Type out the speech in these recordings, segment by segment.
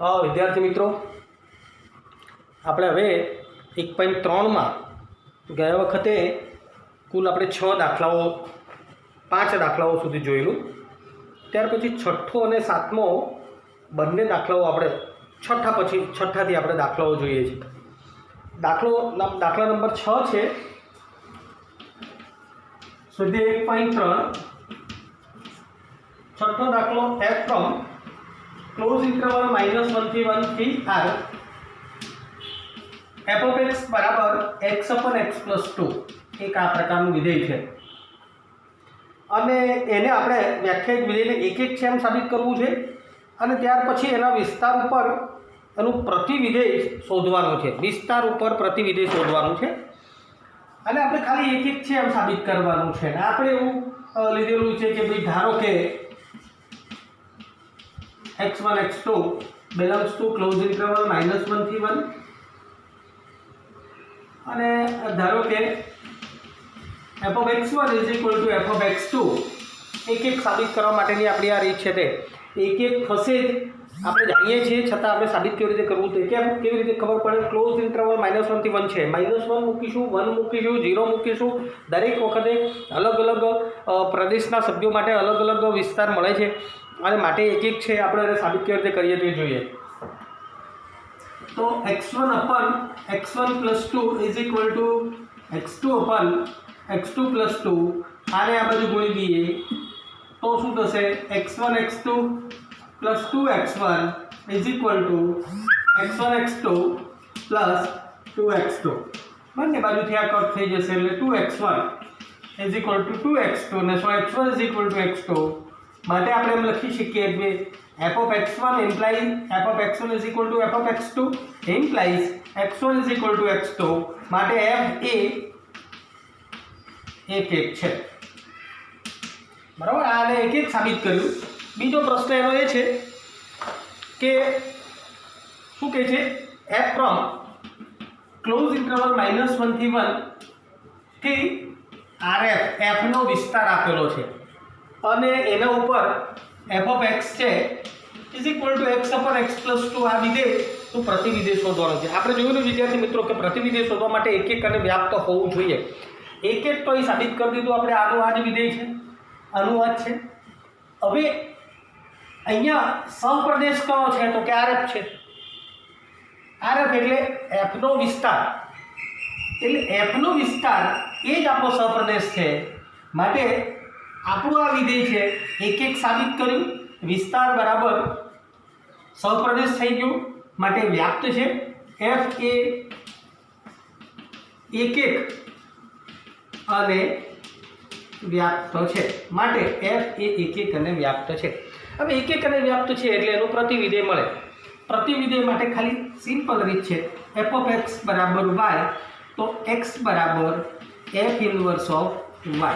વિદ્યાર્થી મિત્રો, આપણે હવે 1.3માં ગયા વખતે કુલ આપણે 6 દાખલાઓ 5 દાખલાઓ સુધી જોયેલું. ત્યાર પછી છઠ્ઠો અને સાતમો બંને દાખલાઓ આપણે છઠ્ઠાથી આપણે દાખલાઓ જોઈએ છીએ. દાખલા નંબર 6 છે સ્વાધ્યાય 1.3. છઠ્ઠો દાખલો f from ક્લોઝ ઇન્ટરવલ -1 થી 1 થી r f of x બરાબર x upon x plus 2 એક આ પ્રકારનું વિધેય છે અને એને આપણે વ્યાખ્યાયિત વિધેયને એક એક છે એમ સાબિત કરવું છે અને ત્યાર પછી એના વિસ્તાર ઉપર એનું પ્રતિવિધેય શોધવાનું છે. વિસ્તાર ઉપર પ્રતિવિધેય શોધવાનું છે અને આપણે ખાલી એક એક છે એમ સાબિત કરવાનું છે. અને આપણે એવું લીધેલું છે કે ભાઈ ધારો કે x1 x2 belongs to closed interval -1 થી 1 અને ધારો કે f of x1 is equal to f of x2 એક એક સાબિત કરવા માટેની આપણી આ રીત છે. તે એક એક થશે જ આપણે જાણીએ છીએ, છતાં આપણે સાબિત કેવી રીતે કરવું તે કેવી રીતે ખબર પડે. ક્લોઝ ઇન્ટરવલ -1 થી 1 છે. -1 મૂકીશું, 1 મૂકીશું, 0 મૂકીશું. દરેક વખતે અલગ અલગ પ્રદેશના સભ્યો માટે અલગ અલગ વિસ્તાર મળે છે અને માટે એક એક છે આપણે એને સાબિત કેવી રીતે કરીએ તે જોઈએ. તો x1 upon x1 plus 2 is equal to x2 upon x2 plus 2 આને આ બાજુ ગુણી દઈએ તો શું થશે? x1 x2 plus 2x1 is equal to x1 x2 plus 2x2 બંને બાજુથી આ કટ થઈ જશે એટલે 2x1 is equal to 2x2 અને so x1 is equal to x2 માટે આપણે એમ લખી શકીએ કે f of x1 implies f of x1 is equal to f of x2 implies x1 is equal to x2 માટે f એ એક છે. બરાબર, આને એક એક સાબિત કર્યું. બીજો પ્રશ્ન એનો એ છે કે શું કહે છે? f from ક્લોઝ ઇન્ટરવલ -1 થી 1 થી rf f નો વિસ્તાર આપેલો છે અને એના ઉપર f of x છે is equal to x upon x plus 2 આ વિધેય તો પ્રતિવિધેય શોધવાનું છે. આપણે જોયું વિદ્યાર્થી મિત્રો કે પ્રતિવિધેય શોધવા માટે એક એક અને વ્યાપ્ત હોવું જોઈએ. એક એક તો એ સાબિત કરી દીધું આપણે. આનું આ જ વિધેય છે, આનું આ જ છે. હવે અહીંયા સહપ્રદેશ કયો છે? તો કે rf છે. rf એટલે f નો વિસ્તાર, એટલે f નો વિસ્તાર એ જ આપણો સહપ્રદેશ છે. માટે આપણું આ વિધેય છે એક એક સાબિત કર્યું. વિસ્તાર બરાબર સહપ્રદેશ થઈ ગયું માટે વ્યાપ્ત છે. f એ એક એક અને વ્યાપ્ત છે માટે f એ એક એક અને વ્યાપ્ત છે. હવે એક એક અને વ્યાપ્ત છે એટલે એનું પ્રતિવિધેય મળે. પ્રતિવિધેય માટે ખાલી સિમ્પલ રીત છે f of x બરાબર y તો x બરાબર f inverse of y,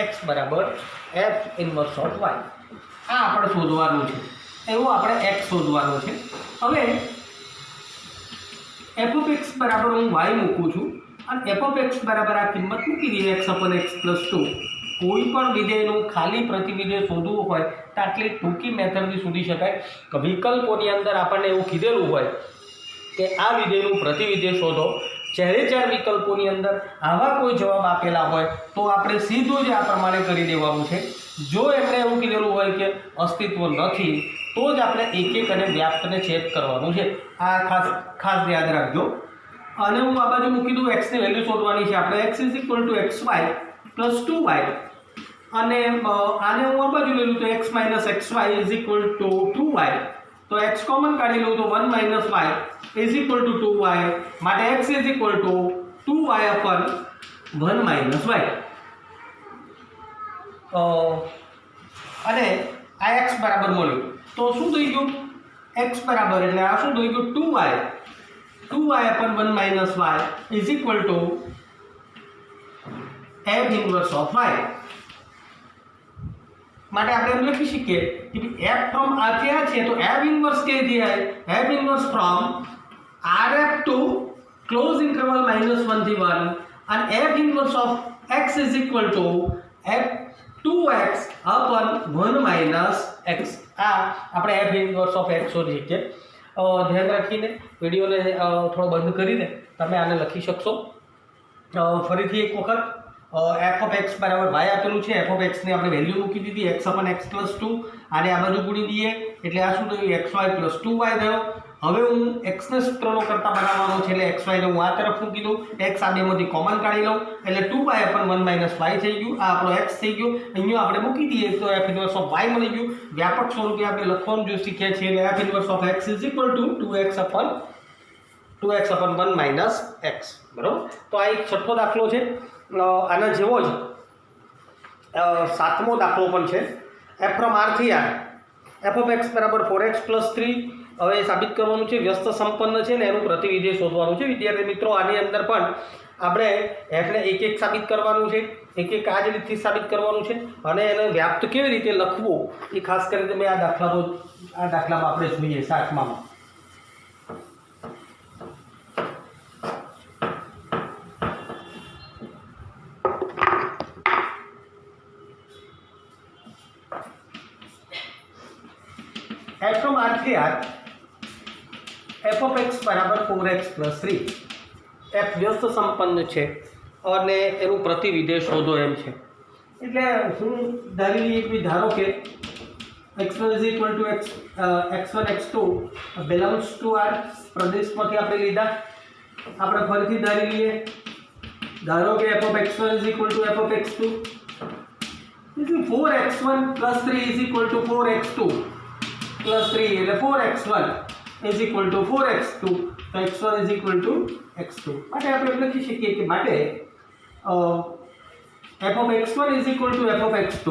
x બરાબર f ઇન્વર્સ ઓફ y આ આપણે શોધવાનું છે. એવું આપણે x શોધવાનું છે. હવે f of x બરાબર હું y મૂકું છું અને f of x બરાબર આ કિંમત મૂકી દઈએ x upon x plus 2. કોઈ પણ વિધેયનું ખાલી પ્રતિવિધેય શોધવું હોય તો આટલી ટૂંકી મેથડથી શોધી શકાય. વિકલ્પોની અંદર આપણને એવું કીધેલું હોય કે આ વિધેયનું પ્રતિવિધેય શોધો. જ્યારે ચાર વિકલ્પોની અંદર આવા કોઈ જવાબ આપેલા હોય તો આપણે સીધું જ આ પ્રમાણે કરી દેવાનું છે. જો એમણે એવું કીધેલું હોય કે અસ્તિત્વ નથી તો જ આપણે એક એક અને વ્યાપ્તને ચેક કરવાનું છે. આ ખાસ યાદ રાખજો. અને હું આ બાજુ મૂકી દઉં, x ની વેલ્યુ શોધવાની છે આપણે. x is equal to xy plus 2y અને આને હું આ બાજુ લઈ લઉં તો x minus xy is equal to 2y. તો x કોમન કાઢી લઉં તો 1 minus y is equal to 2y માટે x is equal to 2y upon 1 minus y. અને આ x બરાબર મળ્યું તો શું થઈ ગયું? x બરાબર એટલે આ શું થઈ ગયું? 2y upon 1 minus y is equal to f inverse of y. માટે આપણે એમ લખી શકીએ કે f from r થી આ છે તો f inverse કે દિયા f inverse from rf to close interval -1 થી 1 and f inverse of x is equal to f 2x upon 1 minus x. આ આપણે f inverse of x શોધી શકીએ. ધ્યાન રાખીને વિડીયોને થોડો બંધ કરીને તમે આને લખી શકશો. ફરીથી એક વખત એફ ઓફ એક્સ બરાબર વાય આપેલું છે. એફ ઓફ એક્સની આપણે વેલ્યુ મૂકી દીધી એક્સ અપન એક્સ પ્લસ 2. આને આ બાજુ ગુણી દઈએ એટલે આ શું થયું એક્સ વાય પ્લસ 2y થયો. હવે હું એક્સને સૂત્રનો કરતા બનાવવાનો છે એટલે એક્સ વાયને હું આ તરફ મૂકી દઉં. એક્સ આ બેમાંથી કોમન કાઢી લઉં એટલે 2y અપન 1 માઇનસ વાય થઈ ગયું. આ આપણો એક્સ થઈ ગયો. અહીંયા આપણે મૂકી દઈએ તો એફ ઇન્વર્સ ઓફ વાય મળી ગયું. વ્યાપક સ્વરૂપે આપણે લખવાનું જો શીખ્યા છીએ એટલે F inverse of x is equal two 2x અપન 1 minus x. બરાબર. તો આ એક છઠ્ઠો દાખલો છે. આના જેવો જ સાતમો દાખલો પણ છે. એફ ફ્રોમ આર થી આર એફ ઓફ એક્સ બરાબર 4x પ્લસ 3. હવે સાબિત કરવાનું છે વ્યસ્ત સંપન્ન છે ને એનું પ્રતિવિધેય શોધવાનું છે. વિદ્યાર્થી મિત્રો આની અંદર પણ આપણે એફને એક એક સાબિત કરવાનું છે. એક એક આ જ રીતથી સાબિત કરવાનું છે અને એને વ્યાપ્ત કેવી રીતે લખવું એ ખાસ કરીને મેં આ દાખલામાં આપણે જોઈએ 7માં. एफ फ्रॉम आर થી आर एफ ऑफ एक्स बराबर 4x प्लस 3. एफ व्यस्त संपन्न છે અને એનું પ્રતિવિધેય શોધો એમ છે. એટલે હું ધારી લઈએ કે ધારો કે x1 is equal to x1 x2 belongs to R. પ્રદેશમાંથી આપણે લીધા. આપણે ફરીથી ધારી લઈએ. ધારો કે f of x1 is equal to f of x2. એટલે 4x1 plus 3 is equal two 4x2 plus 3 એટલે 4x1 is equal two 4x2 તો x1 is equal two x2. માટે આપણે લખી શકીએ કે માટે f of x1 is equal to f of x2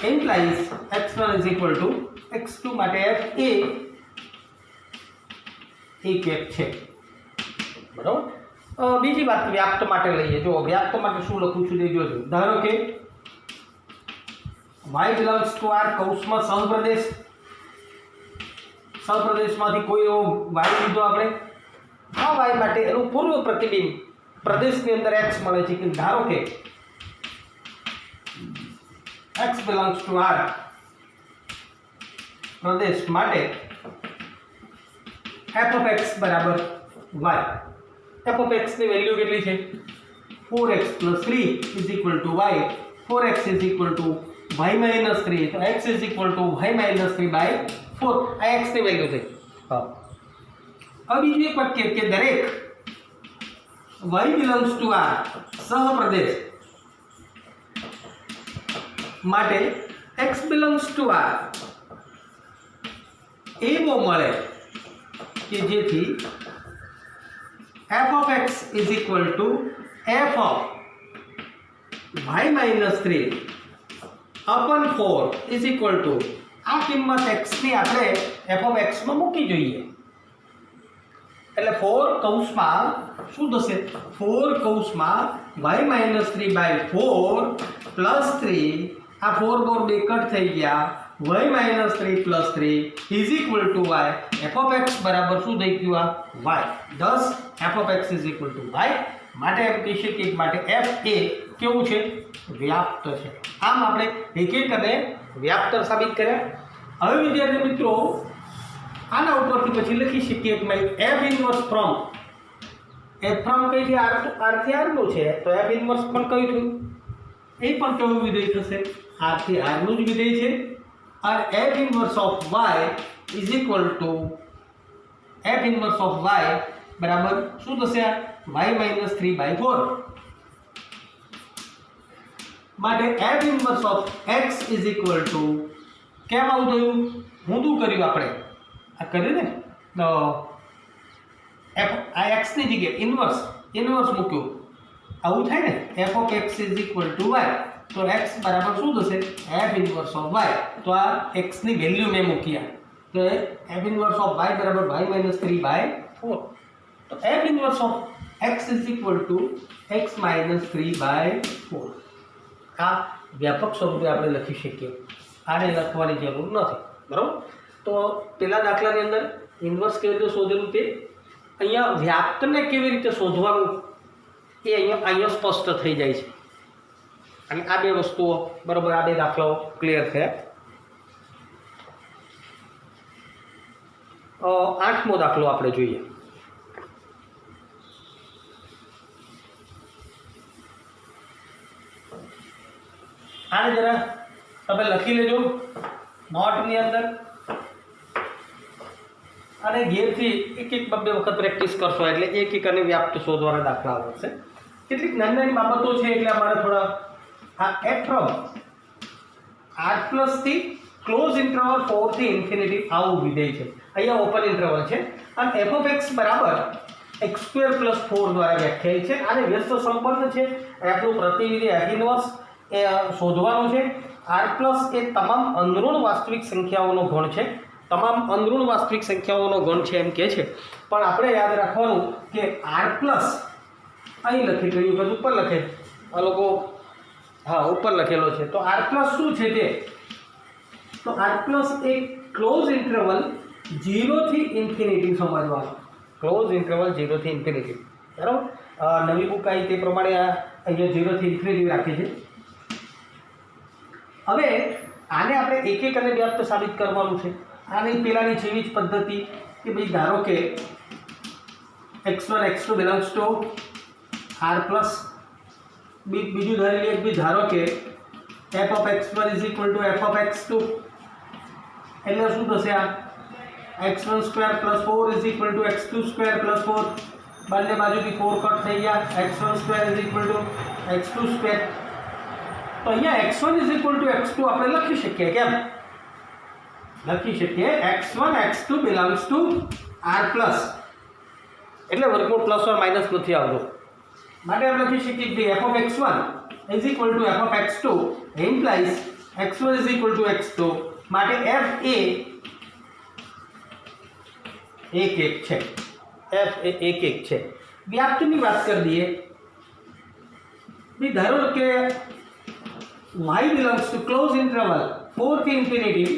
implies x1 is equal two x2. માટે f એ એક છે. બરાબર. બીજી વાત વ્યાપ્ત માટે લઈએ. જો વ્યાપ્ત માટે શું લખું છું તે જોજો. ધારો કે y બિલોંગ્સ ટુ r કૌંસમાં સહપ્રદેશ. સહપ્રદેશમાંથી કોઈ એવો વાય લીધો આપણે. આ વાય માટે એનું પૂર્વ પ્રતિબિંબ પ્રદેશની અંદર x મળે છે. કે ધારો કે x બિલોંગ્સ ટુ r પ્રદેશ માટે f of x બરાબર y. f of x ની વેલ્યુ કેટલી છે 4x plus 3 is equal to y. 4x is equal to y minus 3 તો x is equal to y minus 3 by 4. આ x ની value થઈ. હા. હવે બીજું એક વાક્ય કે દરેક y બિલોંગ્સ ટુ r સહપ્રદેશ માટે x બિલોંગ્સ ટુ r એવો મળે કે જેથી f of x is equal to f of y minus 3 upon 4 is equal to આ કિંમત x ની આપણે f of x માં મૂકી જોઈએ. એટલે 4 કૌંસમાં શું થશે 4 કૌંસમાં y minus 3 by 4 plus 3 આ 4 4 બે કટ થઈ ગયા y minus 3 plus 3 is equal to y. f of x બરાબર શું થઈ ગયું આ y. thus f of x is equal to y. માટે એમ કહી શકીએ કે માટે f એ કેવું છે વ્યાપ્ત છે. આમ આપણે એક એક અને વ્યાપ્ત સાબિત કર્યા. હવે વિદ્યાર્થી મિત્રો આના ઉપરથી પછી લખી શકીએ કે f inverse from f from કઈ છે r થી r નું છે તો f ઇન્વર્સ પણ કયું થયું એ પણ કેવું વિધેય થશે r થી r નું જ વિધેય છે. और f inverse of y is equal to f inverse of y बराबर શું થશે y minus 3 by 4. માટે f inverse of x is equal two કેમ આવું થયું હું શું કર્યું આપણે આ કર્યું ને તો f આ x ની જગ્યાએ ઇન્વર્સ મૂક્યું આવું થાય ને f of x is equal to y. તો x બરાબર શું થશે f ઇન્વર્સ ઓફ y. તો આ x ની વેલ્યુ મેં મૂક્યા તો f ઇન્વર્સ ઓફ y બરાબર y minus 3 by 4. તો f inverse of x is equal two x minus 3 by 4. આ વ્યાપક સ્વરૂપે આપણે લખી શકીએ. આને લખવાની જરૂર નથી. બરાબર. તો પેલા દાખલાની અંદર ઇન્વર્સ કેવી રીતે શોધેલું તે અહીંયા વ્યાપ્તને કેવી રીતે શોધવાનું એ અહીંયા સ્પષ્ટ થઈ જાય છે. અને આ બે વસ્તુઓ બરાબર આ બે દાખલાઓ ક્લિયર થયા. 8મો દાખલો આપણે જોઈએ. આને જરા તમે લખી લેજો નોટની અંદર અને ઘેરથી એક બે વખત પ્રેક્ટિસ કરશો એટલે એક અને વ્યાપ્ત શોધવાના દાખલા આવશે. કેટલીક નાની નાની બાબતો છે એટલે અમારે થોડા આ એફ ફ્રોમ આર પ્લસ થી ક્લોઝ ઇન્ટરવલ 4 થી ઇન્ફિનિટી આવું વિધેય છે. અહીંયા ઓપન ઇન્ટરવલ છે અને એફ ઓફ એક્સ બરાબર એક્સ સ્ક્વેર પ્લસ 4 દ્વારા વ્યાખ્યાયિત છે. આને વ્યસ્ત સંબંધ છે. એફનું પ્રતિવિધિ એફ ઇનવર્સ એ શોધવાનું છે. આર પ્લસ એ તમામ અંદરૂણ વાસ્તવિક સંખ્યાઓનો ગણ છે. તમામ અંદરૂણ વાસ્તવિક સંખ્યાઓનો ગણ છે એમ કહે છે. પણ આપણે યાદ રાખવાનું કે આર પ્લસ અહીં લખી રહ્યું કે ઉપર લખે આ લોકો હા ઉપર લખેલો છે. તો આર પ્લસ શું છે તે તો આર પ્લસ એ ક્લોઝ ઇન્ટરવલ 0 થી ઇન્ફિનિટી સમજવાનું. ક્લોઝ ઇન્ટરવલ 0 થી ઇન્ફિનિટી બરાબર. નવી બુક આવી તે પ્રમાણે આ અહીંયા 0 થી ઇન્ફિનિટી રાખી છે. હવે આને આપણે એક અને વ્યાપ્ત સાબિત કરવાનું છે. આની પહેલાંની જેવી જ પદ્ધતિ કે ભાઈ ધારો કે x1 x2 belongs to R plus બીજું ધારી લઈએ કે ધારો કે f of x1 is equal to f of x2 એટલે શું થશે આ x1 square plus 4 is equal two x2 square plus 4 બંને બાજુથી 4 કટ થઈ ગયા x1 square is equal two x2 square. તો અહીંયા x1 is equal two x2 આપણે લખી શકીએ. કેમ લખી શકીએ x1 x2 belongs two r plus એટલે વર્ગમૂળ પ્લસ ઓર માઇનસ નથી આવતો માટે આપણે લખી શકીએ કે f of x1 is equal to f of x2 implies x1 is equal two x2 માટે f એ 1 1 છે. f એ 1 1 છે. વ્યાપ્તની વાત કરી દઈએ भी धारो कि y belongs to close interval 4 થી ઇન્ફિનિટી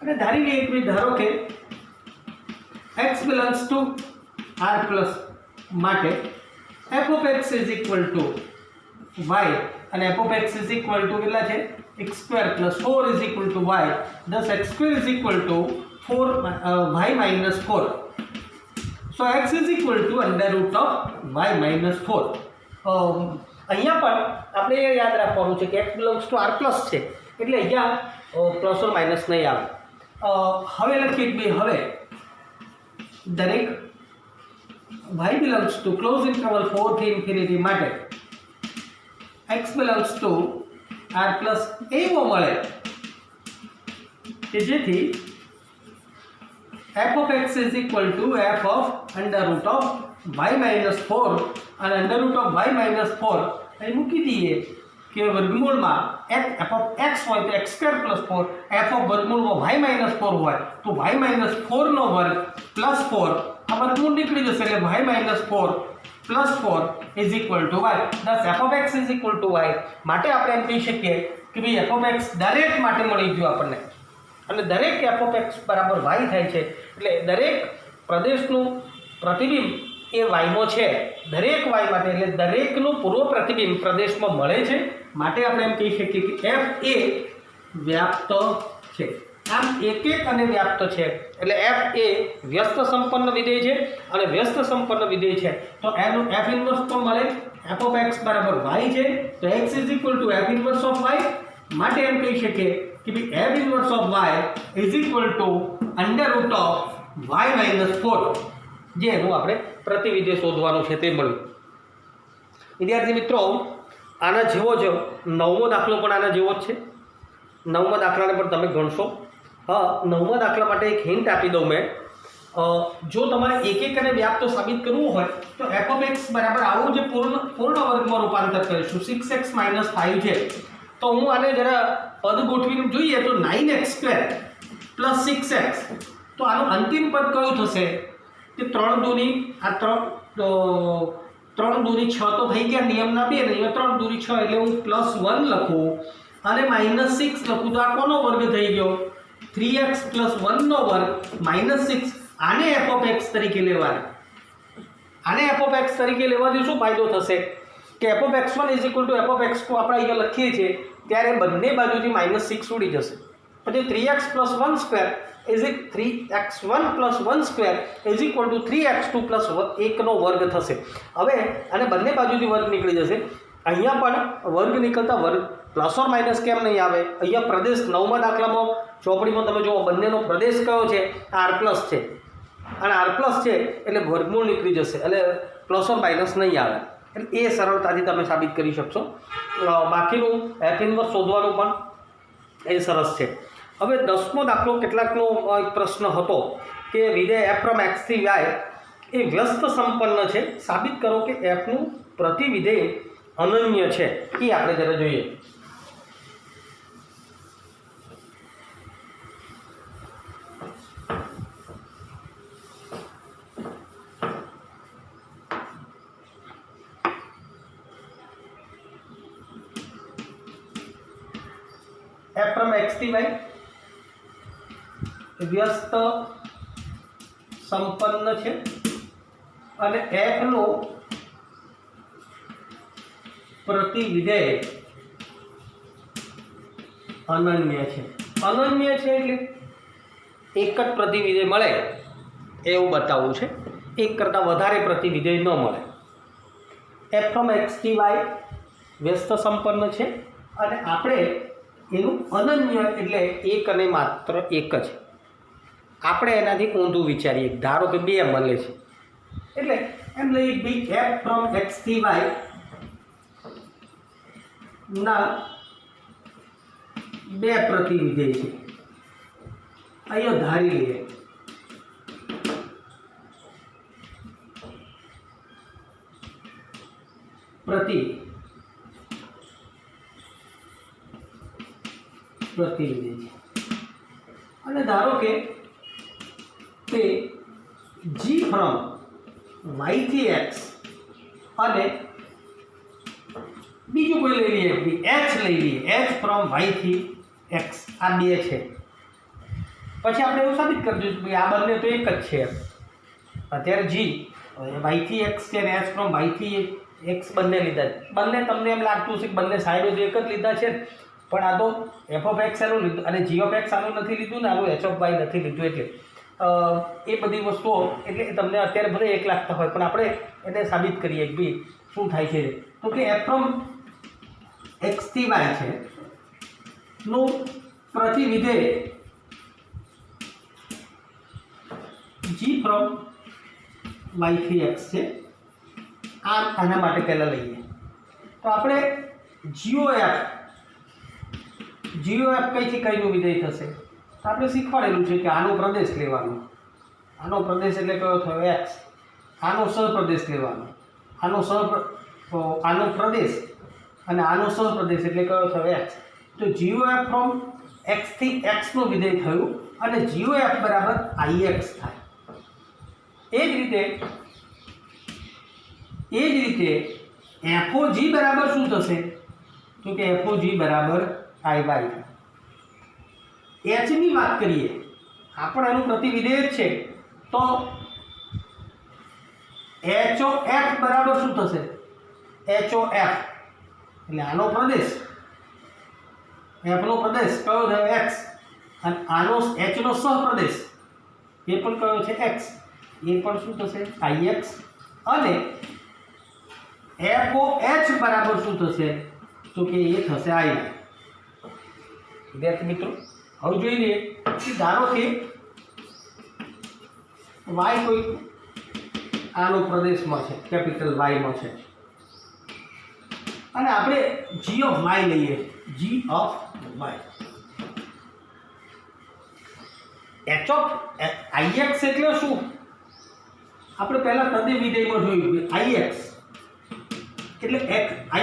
અને ધારી લઈએ કે ધારો કે x belongs to r plus માટે f of x is equal to y અને f of x is equal to કેટલા છે x square plus 4 is equal to y thus x square is equal to 4 y minus 4. So x is equal to under root of y minus 4. અહીંયા પણ આપણે એ યાદ રાખવાનું છે કે x belongs to r plus છે એટલે અહીંયા પ્લસ ઓર માઇનસ નહીં આવે. હવે લખીએ કે હવે દરેક y belongs to close interval 4 થી ઇન્ફિનિટી માટે x belongs to r plus એવો મળે કે જેથી f of x is equal to f of under root of y minus 4 અને under root of y minus 4 અહીં મૂકી દઈએ કે વર્ગમૂળમાં f of x હોય તો x square plus 4 f of વર્ગમૂળમાં y minus 4 હોય તો y minus 4 નો વર્ગ plus 4 આ વર્ગમૂળ નીકળી જશે એટલે y minus 4 plus 4 is equal to y. thus f of x is equal to y માટે આપણે એમ કહી શકીએ કે ભાઈ f of x દરેક માટે મળી ગયું આપણને અને દરેક f of x બરાબર y થાય છે એટલે દરેક પ્રદેશનું પ્રતિબિંબ એ y નો છે દરેક y માટે એટલે દરેકનું પૂર્વ પ્રતિબિંબ પ્રદેશમાં મળે છે માટે આપણે એમ કહી શકીએ કે f એ વ્યાપ્ત છે. આમ એક અને વ્યાપ્ત છે એટલે f એ વ્યસ્ત સંપન્ન વિધેય છે અને વ્યસ્ત સંપન્ન વિધેય છે તો એનું f ઇન્વર્સ પણ મળે f of x બરાબર y છે તો x is equal to f inverse of y માટે એમ કહી શકીએ कि भी f inverse of y is equal to under root of y minus 4 જે એનું આપણે પ્રતિવિધેય શોધવાનું છે તે મળ્યું. વિદ્યાર્થી મિત્રો આના જેવો જ નવમો દાખલો પણ આના જેવો જ છે. નવમા દાખલાને પણ તમે ગણશો. હા નવમા દાખલા માટે એક હિન્ટ આપી દઉં મેં જો તમારે એક અને વ્યાપ્ત સાબિત કરવું હોય તો f of x બરાબર આવું જે પૂર્ણ વર્ગમાં રૂપાંતર કરીશું 6x - 5 છે તો હું આને જરા પદ ગોઠવીને જોઈએ તો 9x² + 6x તો આનું અંતિમ પદ કયું થશે કે 3 દૂની આ 3 દૂની 6 તો થઈ ગયા નિયમના 2 ને 3 દૂની 6 એટલે હું +1 લખું અને -6 લખું તો આ કોનો વર્ગ થઈ ગયો 3x + 1 નો વર્ગ -6 આને f of x તરીકે લેવાના આને f of x તરીકે લેવાથી શું ફાયદો થશે કે f of x1 = f of x2 આપણે અહીંયા લખીએ છીએ ત્યારે બંને બાજુથી -6 ઉડી જશે પછી 3x + 1 square is 3x1 + 1 square is equal two 3x2 + 1 નો વર્ગ થશે. હવે આને બંને બાજુથી વર્ગ નીકળી જશે. અહીંયા પણ વર્ગ નીકળતા વર્ગ પ્લસ ઓર માઇનસ કેમ નહીં આવે? અહીંયા પ્રદેશ 9મા દાખલામાં ચોપડીમાં તમે જુઓ બંનેનો પ્રદેશ કયો છે? r+ છે, અને r+ છે એટલે વર્ગમૂળ નીકળી જશે, એટલે પ્લસ ઓર માઇનસ નહીં આવે. એટલે એ સરળતાથી તમે સાબિત કરી શકશો. બાકીનું f ઇન્વર્સ શોધવાનું પણ એ સરસ છે. હવે 10મો દાખલો કેટલાકનો એક પ્રશ્ન હતો કે વિધેય f from x થી y એ વ્યસ્ત સંપન્ન છે, સાબિત કરો કે fનું પ્રતિવિધેય અનન્ય છે. એ આપણે જરા જોઈએ. f from x થી y વ્યસ્ત સંપન્ન છે અને f નો પ્રતિવિધેય અનન્ય છે. અનન્ય છે એટલે એક જ પ્રતિવિધેય મળે એવું બતાવવું છે, એક કરતાં વધારે પ્રતિવિધેય ન મળે. f from x થી y વ્યસ્ત સંપન્ન છે અને આપણે એનું અનન્ય એટલે એક અને માત્ર એક જ. આપણે એનાથી ઊંધું વિચારીએ, ધારો કે 2 મળે છે એટલે એમ લઈ બી f from x થી y ના 2 પ્રતિવિધેય છે. અહીંયા ધારી લઈએ પ્રતિવિધેય છે અને ધારો કે તે g from y થી x અને બીજું કોઈ લઈ લઈએ, h લઈ લઈએ, h from y થી x, આ 2 છે. પછી આપણે એવું સાબિત કરજો કે આ બંને તો એક જ છે. અત્યારે g y થી x છે અને h from y થી x બંને લીધા છે. બંને તમને એમ લાગતું છે કે બંને સાઈડો એક જ લીધા છે, પણ આ તો f of x આનું લીધું અને g of x આનું નથી લીધું ને આનું h of y નથી લીધું. એટલે એ બધી વસ્તુઓ એટલે તમને અત્યારે ભલે એક લાગતા હોય, પણ આપણે એને સાબિત કરીએ કે ભાઈ શું થાય છે. તો કે f from x થી y છે નું પ્રતિવિધેય g from y થી x છે. આના માટે પહેલાં લઈએ તો આપણે GOF કઈથી કઈનું વિધેય થશે? આપણે શીખવાડેલું છે કે આનો પ્રદેશ લેવાનો, આનો પ્રદેશ એટલે કયો થયો? x. આનો સહપ્રદેશ લેવાનો, આનો પ્રદેશ અને આનો સહપ્રદેશ એટલે કયો થયો? x. તો GOF from x થી x નું વિધેય થયું અને GOF બરાબર IX થાય. એ જ રીતે FOG બરાબર શું થશે? તો કે FOG બરાબર IY થાય. h ની વાત કરીએ, આપણે આનું પ્રતિવિધેય જ છે, તો HOF બરાબર શું થશે? HOF એટલે આનો પ્રદેશ, f નો પ્રદેશ કયો થયો? x, અને આનો h નો સહપ્રદેશ એ પણ કયો છે? x. એ પણ શું થશે? IX. અને FOH બરાબર શું થશે? તો કે એ થશે IY. વિદ્યાર્થી મિત્રો, હવે જોઈ લઈએ કે ધારો કે y કોઈ આનો પ્રદેશમાં છે, કેપિટલ Y માં છે, અને આપણે g of y લઈએ, g of y. h of IX એટલે શું? આપણે પહેલા તદે વિધેયમાં જોયું IX એટલે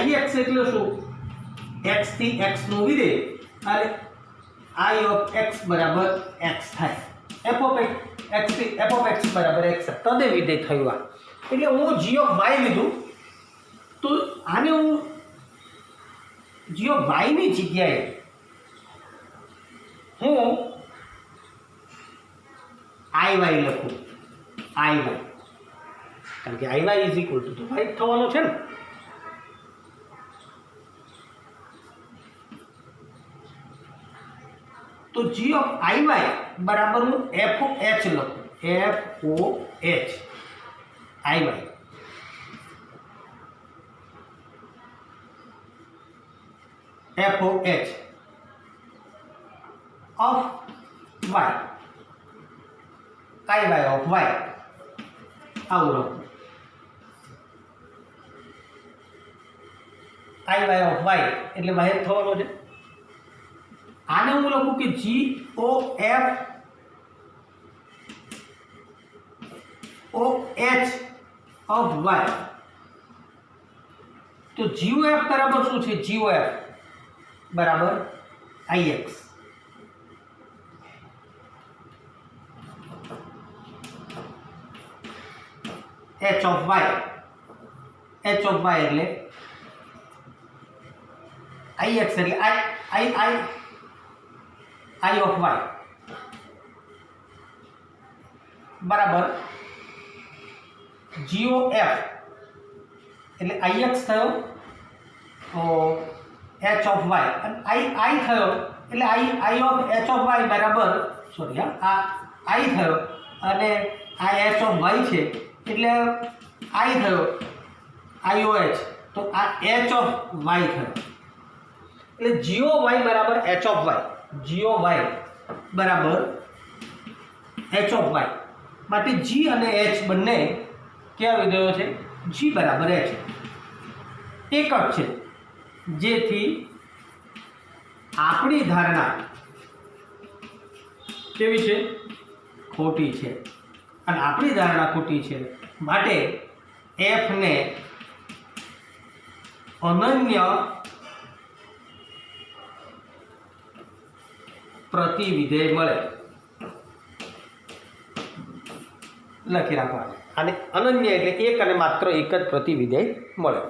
IX એટલે શું? x થી x નું વિધેય અને I of x બરાબર x થાય. f of x બરાબર x તદે વિધેય થયું. આ એટલે હું g of y લીધું, તો આને હું g of y ની જગ્યાએ હું IY લખું, IY, કારણ કે IY ઇઝ ઇક્વલ ટુ તો y થવાનો છે ને. तो जी ऑफ आई वाई बराबर हूँ एफ ओ एच लखूँ, F O H I Y F O H of Y I Y of Y આવું લખું आई वाई ऑफ वाई એટલે વાય થવાનો છે। આને હું લખું કે G O H of Y. तो जी ओ एफ बराबर શું છે? जी ओ एफ बराबर आई एक्स। एच ऑफ वाई એટલે आई एक्स એટલે आई ऑफ वाई बराबर जी ओ एफ એટલે आई एक्स થયો તો एच ऑफ वाई અને आई થયો એટલે आई ऑफ एच ऑफ वाई बराबर सॉरी आ आई થયો અને આ एच ऑफ वाई છે એટલે आई થયો आई ओ एच तो आ एच ऑफ वाई થયો એટલે जी ओ वाई बराबर h of y g o y बराबर एच ऑफ वाई માટે जी અને एच બંને કેવા વિધેયો છે? जी बराबर एच એક જ છે જેથી આપણી ધારણા કેવી છે? ખોટી છે અને આપણી ધારણા ખોટી છે માટે એફ ને અનન્ય प्रतिविधेय મળે લખી રાખવાનું। અને અનન્ય એટલે એક અને માત્ર એક જ પ્રતિવિધેય મળે।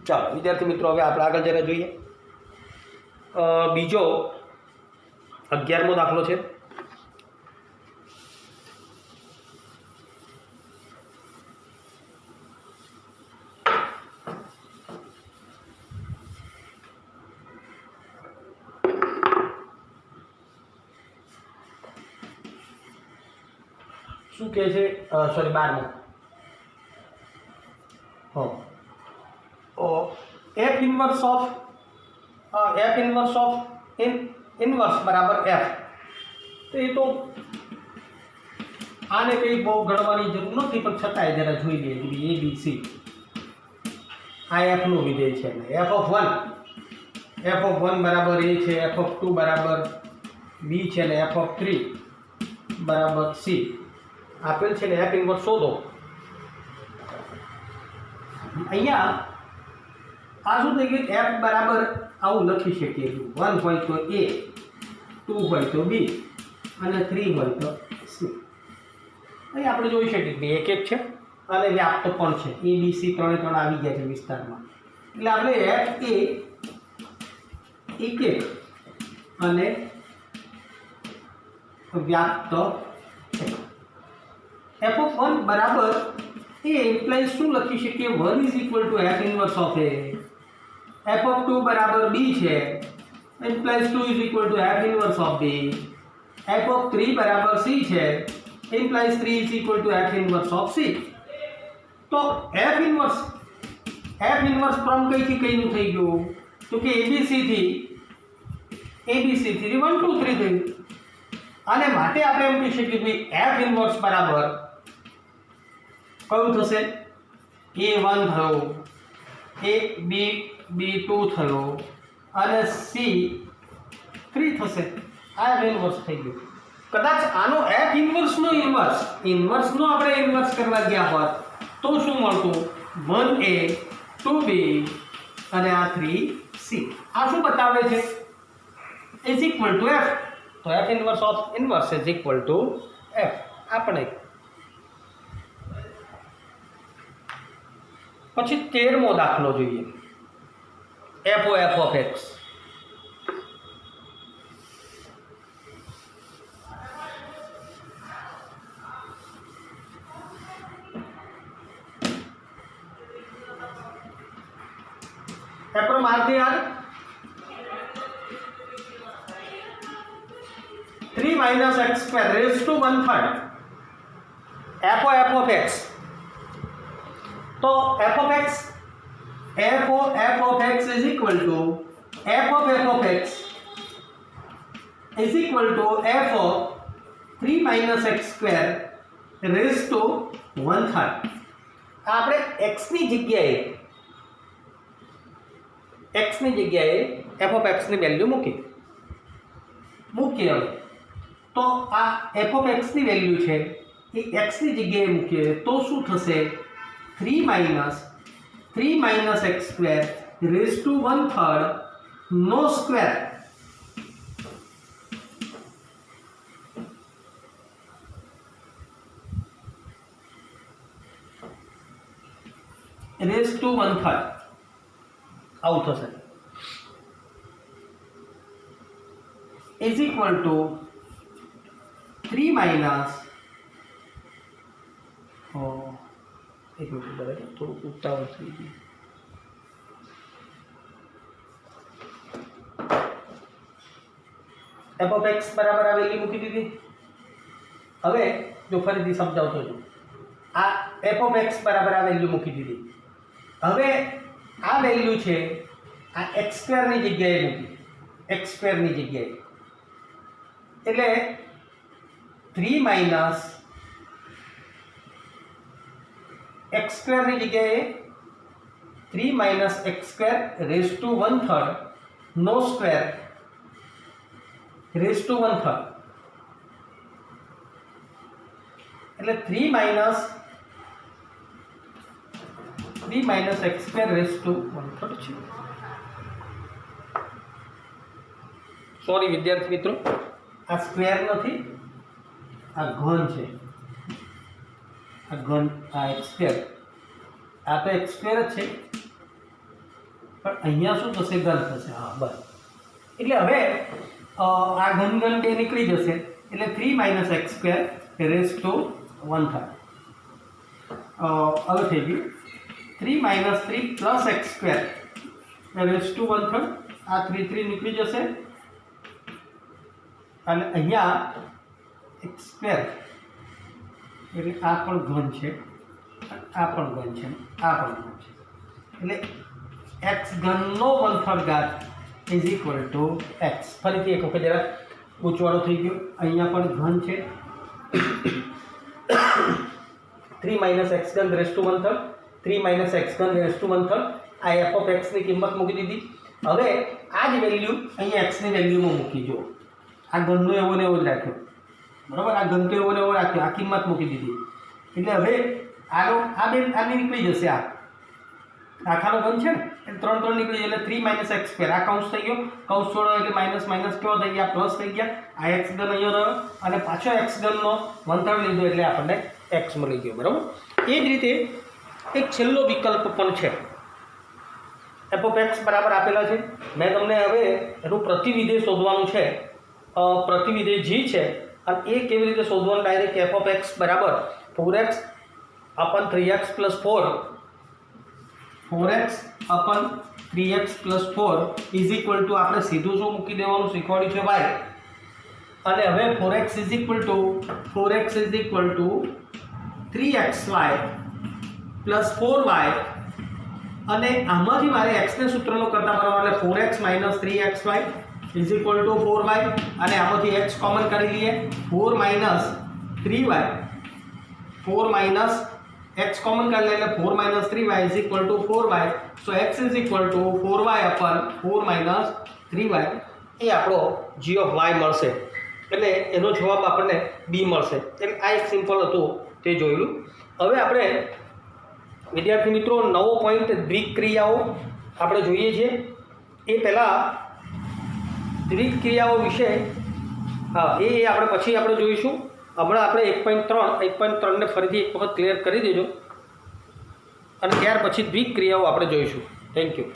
ચાલો વિદ્યાર્થી મિત્રો હવે આપણે આગળ જરા જોઈએ બીજો 11મો દાખલો છે। શું કહે છે? સોરી 12મો एफ इनवर्स ऑफ इनवर्स बराबर एफ। तो ये तो आने कई बहुत गणवानी जरूर नहीं पर छतांय जरा જોઈ લઈએ કે A B C uh F નું વિધેય છે एफ ऑफ 1 बराबर ए છે एफ ऑफ 2 बराबर बी છે અને एफ ऑफ 3 बराबर सी આપેલ છે ને एफ इनवर्स શોધો। અહીંયા આ શું થઈ ગયું? एफ बराबर આવું લખી શકીએ 1 હોય તો ए 2 હોય તો बी અને 3 હોય તો सी। અહીં આપણે જોઈ શકીએ કે એક છે અને વ્યાપ્ત પણ છે ए बी सी ત્રણે ત્રણ આવી ગયા છે વિસ્તારમાં એટલે આપણે एफ ए એક અને વ્યાપ્ત છે। एफ ऑफ 1 बराबर ए इम्प्लाइज શું લખી શકીએ? 1 is equal to F inverse of A. F of 2 बराबर बी है implies 2 is equal to F inverse of B. F of 3 बराबर सी है implies 3 is equal to F inverse of C. तो F inverse from कई थी कई नु થઈ ગયું તો કે एबीसी थी 1 2 3 થઈ અને માટે આપણે એમ કહી શકીએ કે एफ इनवर्स बराबर કયું થશે? a1 થયો a b2 થયો અને c3 થશે। આ ઇન્વર્સ થઈ ગયું। કદાચ આનો f ઇન્વર્સ નો આપણે ઇન્વર્સ કરવા ગયા હોત તો શું મળતું? 1a 2b અને આ 3c। આ શું બતાવે છે? Is equal to f। તો f inverse of inverse is equal to f। આપણે પછી 13મો દાખલો જોઈએ F O F of X. એપ્રોમ આરથી R 3 minus x square raised to 1/3 f of x. तो f of x is equal to f of x is equal to f of 3 minus x square raised to 1/3. આપણે x ની જગ્યાએ f of x ની value મૂકીએ હવે તો આ f of x ની વેલ્યુ છે એ x ની જગ્યાએ મૂકીએ તો શું થશે 3 minus x square raised to 1/3 નો સ્ક્વેર raised to 1/3 આવું થશે is equal to 3 minus એક મિનિટ બરાબર થોડું ઉતાવળ થઈ ગયું f of x બરાબર આ વેલ્યુ મૂકી દીધી હવે જો ફરીથી સમજાવતો છું આ f of x બરાબર આ વેલ્યુ મૂકી દીધી હવે આ વેલ્યુ છે આ x² ની જગ્યાએ મૂકી x² ની જગ્યાએ એટલે 3 minus x² ની જગ્યાએ 3 minus x² raised to 1/3 નો સ્ક્વેર raised to 1/3 એટલે 3 minus x² raised to 1/3 છે સોરી વિદ્યાર્થી મિત્રો આ સ્ક્વેર નથી આ ઘન છે આ ઘન આ x² આ તો x² જ છે પણ અહીંયા શું થશે ઘન થશે હા બસ એટલે હવે આ ઘન બે નીકળી જશે એટલે 3 minus x² raised to 1/3 હવે થઈ ગયું 3 minus 3 plus x² raised to 1/3 આ 3 નીકળી જશે અને અહીંયા x² એટલે આ પણ ઘન છે આ પણ ઘન છે આ પણ ઘન છે એટલે x ઘનનો 1/3 ઘાત ઇઝ ઇક્વલ ટુ x ફરીથી એક વખત જરા ગૂંચવાડો થઈ ગયો અહીંયા પણ ઘન છે 3 minus x ઘન રેઝ ટુ 1/3 3 minus x ઘન રેઝ ટુ 1/3 આ f of x ની કિંમત મૂકી દીધી હવે આ જ વેલ્યુ અહીંયા x ની વેલ્યુમાં મૂકી જો આ ઘનનો એવો ને એવો જ રાખ્યો બરાબર આ ઘન તો એવો ને એવો રાખ્યો આ કિંમત મૂકી દીધી એટલે હવે આની નીકળી જશે આ આખાનો ઘન છે ને એટલે 3 નીકળી જાય એટલે 3 minus x² આ કૌંસ થઈ ગયો કૌંસ છોડો એટલે માઇનસ કેવો થઈ ગયા પ્લસ થઈ ગયા આ x ઘન અહીંયા રહ્યો અને પાછો x ઘનનો 1/3 લીધો એટલે આપણને x મળી ગયો બરાબર એ જ રીતે એક છેલ્લો વિકલ્પ પણ છે f of x બરાબર આપેલા છે મેં તમને હવે એનું પ્રતિવિધેય શોધવાનું છે પ્રતિવિધેય g છે અને એ કેવી રીતે શોધવાનું ડાયરેક્ટ f of x બરાબર 4x upon 3x plus 4x upon 3x plus 4 is equal to આપણે સીધું શું મૂકી દેવાનું શીખવાડ્યું છે y અને હવે 4x is equal to 3xy plus 4y અને આમાંથી મારે x ને સૂત્રનો કરતા બરાબર એટલે 4x minus 3xy is equal to 4y અને આમાંથી x કોમન કરી લઈએ 4 minus 3y 4 minus x common કરી લઈએ એટલે 4 minus 3y is equal to 4y so x is equal to 4y upon 4 minus 3y એ આપણો g of y મળશે એટલે એનો જવાબ આપણને b મળશે એટલે આ એક સિમ્પલ હતું તે જોયેલું હવે આપણે વિદ્યાર્થી મિત્રો નવો પોઈન્ટ દ્વિક્રિયાઓ આપણે જોઈએ છીએ એ પહેલાં દ્વિક્રિયાઓ વિશે હા એ આપણે પછી આપણે જોઈશું હમણાં આપણે 1.3 ને ફરીથી એક વખત ક્લિયર કરી દેજો અને ત્યાર પછી દ્વિક્રિયાઓ આપણે જોઈશું થેન્ક યુ